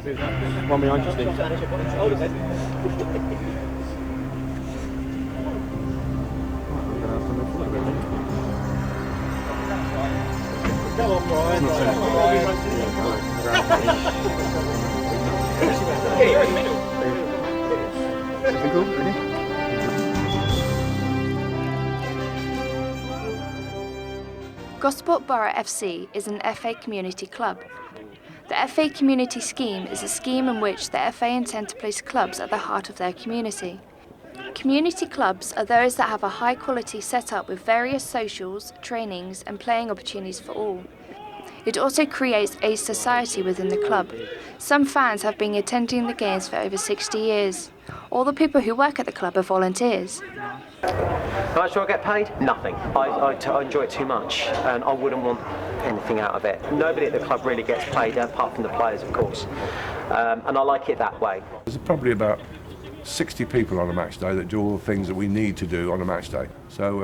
One behind you, Steve. Come on, Brian. Gosport Borough FC is an FA community club. The FA community scheme is a scheme in which the FA intend to place clubs at the heart of their community. Community clubs are those that have a high quality setup with various socials, trainings and playing opportunities for all. It also creates a society within the club. Some fans have been attending the games for over 60 years. All the people who work at the club are volunteers. How much do I get paid? Nothing. I enjoy it too much and I wouldn't want anything out of it. Nobody at the club really gets paid apart from the players, of course. And I like it that way. There's probably about 60 people on a match day that do all the things that we need to do on a match day. So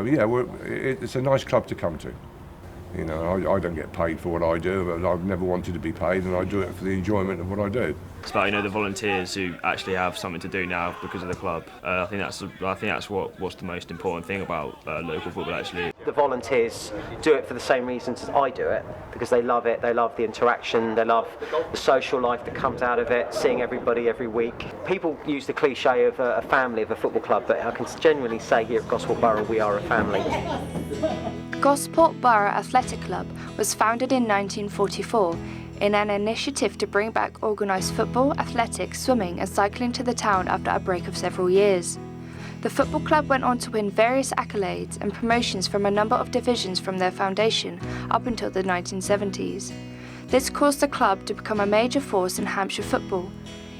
it's a nice club to come to. You know, I don't get paid for what I do, but I've never wanted to be paid, and I do it for the enjoyment of what I do. It's about, you know, the volunteers who actually have something to do now because of the club. I think that's what's the most important thing about local football, actually. The volunteers do it for the same reasons as I do it, because they love it. They love the interaction. They love the social life that comes out of it, seeing everybody every week. People use the cliche of a family of a football club, but I can genuinely say here at Gosport Borough we are a family. Gosport Borough Athletic Club was founded in 1944 in an initiative to bring back organised football, athletics, swimming and cycling to the town after a break of several years. The football club went on to win various accolades and promotions from a number of divisions from their foundation up until the 1970s. This caused the club to become a major force in Hampshire football.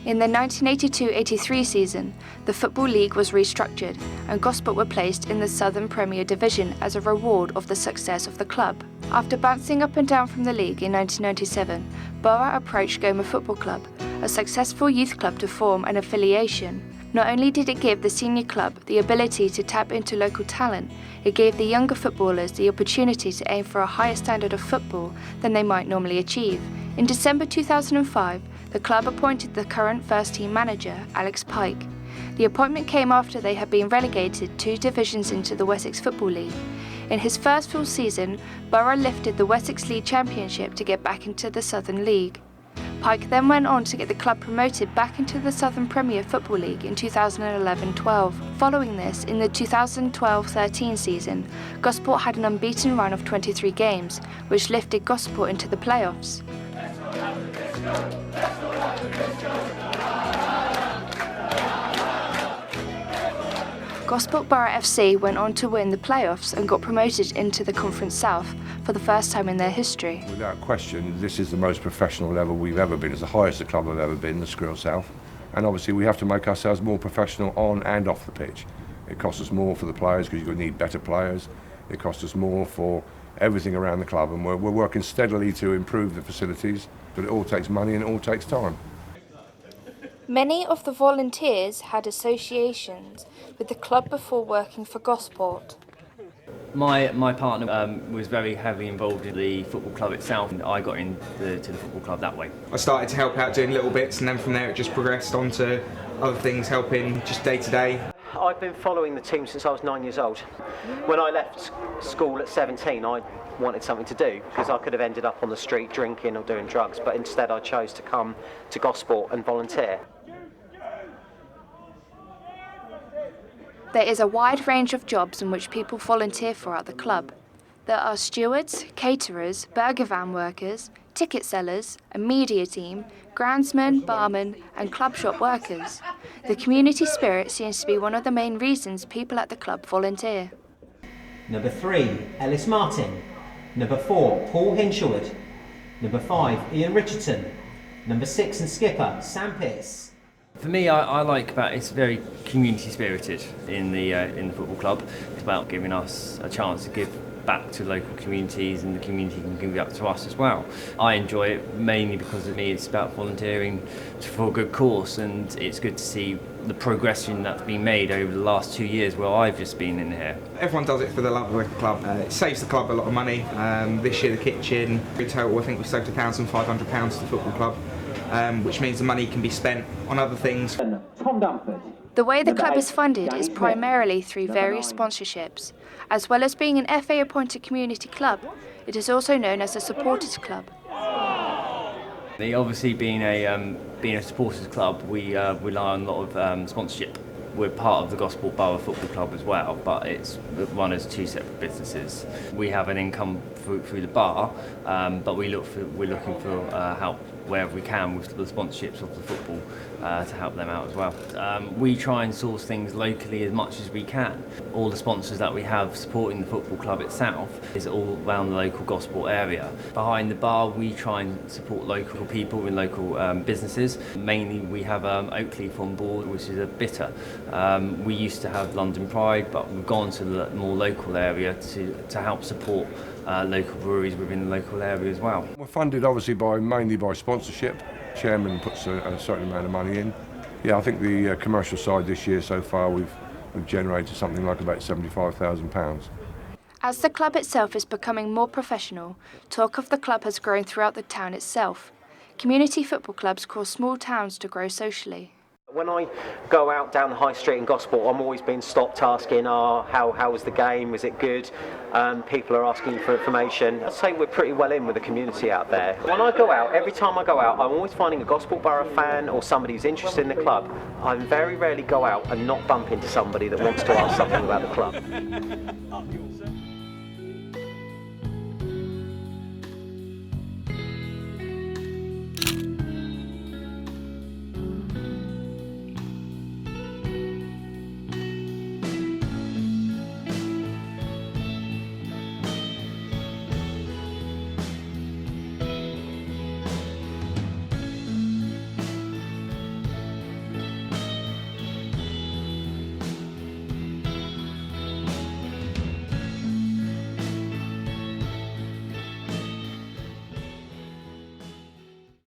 In the 1982-83 season, the Football League was restructured and Gosport were placed in the Southern Premier Division as a reward of the success of the club. After bouncing up and down from the league in 1997, Borough approached Goma Football Club, a successful youth club, to form an affiliation. Not only did it give the senior club the ability to tap into local talent, it gave the younger footballers the opportunity to aim for a higher standard of football than they might normally achieve. In December 2005, the club appointed the current first-team manager, Alex Pike. The appointment came after they had been relegated 2 divisions into the Wessex Football League. In his first full season, Borough lifted the Wessex League Championship to get back into the Southern League. Pike then went on to get the club promoted back into the Southern Premier Football League in 2011-12. Following this, in the 2012-13 season, Gosport had an unbeaten run of 23 games, which lifted Gosport into the playoffs. Gosport Borough FC went on to win the playoffs and got promoted into the Conference South for the first time in their history. Without question, this is the most professional level we've ever been. It's the highest the club have ever been, the Skrill South. And obviously we have to make ourselves more professional on and off the pitch. It costs us more for the players because you're going to need better players. It costs us more for everything around the club, and we're working steadily to improve the facilities, but it all takes money and it all takes time. Many of the volunteers had associations with the club before working for Gosport. My partner was very heavily involved in the football club itself, and I got into the football club that way. I started to help out doing little bits, and then from there it just progressed on to other things, helping just day to day. I've been following the team since I was 9 years old. When I left school at 17, I wanted something to do because I could have ended up on the street drinking or doing drugs, but instead I chose to come to Gosport and volunteer. There is a wide range of jobs in which people volunteer for at the club. There are stewards, caterers, burger van workers, ticket sellers, a media team, groundsmen, barmen and club shop workers. The community spirit seems to be one of the main reasons people at the club volunteer. Number 3, Ellis Martin. Number 4, Paul Hinshelwood. Number 5, Ian Richardson. Number 6 and skipper, Sam Pearce. For me, I like that it's very community spirited in the football club. It's about giving us a chance to give back to local communities, and the community can give up to us as well. I enjoy it mainly because of me. It's about volunteering for a good cause, and it's good to see the progression that's been made over the last 2 years where I've just been in here. Everyone does it for the love of the club. It saves the club a lot of money. This year the kitchen, in total I think we saved £1,500 to the football club. which means the money can be spent on other things. Tom Dumford. The way the club is funded is primarily through various sponsorships. As well as being an FA-appointed community club, it is also known as a supporters club. Obviously, being a supporters club, we rely on a lot of sponsorship. We're part of the Gosport Borough Football Club as well, but it's run as two separate businesses. We have an income through the bar, but we're looking for help wherever we can with the sponsorships of the football to help them out as well. We try and source things locally as much as we can. All the sponsors that we have supporting the football club itself is all around the local Gosport area. Behind the bar, we try and support local people and local businesses. Mainly we have Oakleaf on board, which is a bitter. We used to have London Pride, but we've gone to the more local area to help support local breweries within the local area as well. We're funded obviously mainly by sponsorship. Chairman puts a certain amount of money in. Yeah, I think the commercial side this year so far we've generated something like about £75,000. As the club itself is becoming more professional, talk of the club has grown throughout the town itself. Community football clubs cause small towns to grow socially. When I go out down the high street in Gosport, I'm always being stopped asking, how was the game, was it good? People are asking for information. I'd say we're pretty well in with the community out there. When I go out, every time I go out, I'm always finding a Gosport Borough fan or somebody who's interested in the club. I very rarely go out and not bump into somebody that wants to ask something about the club.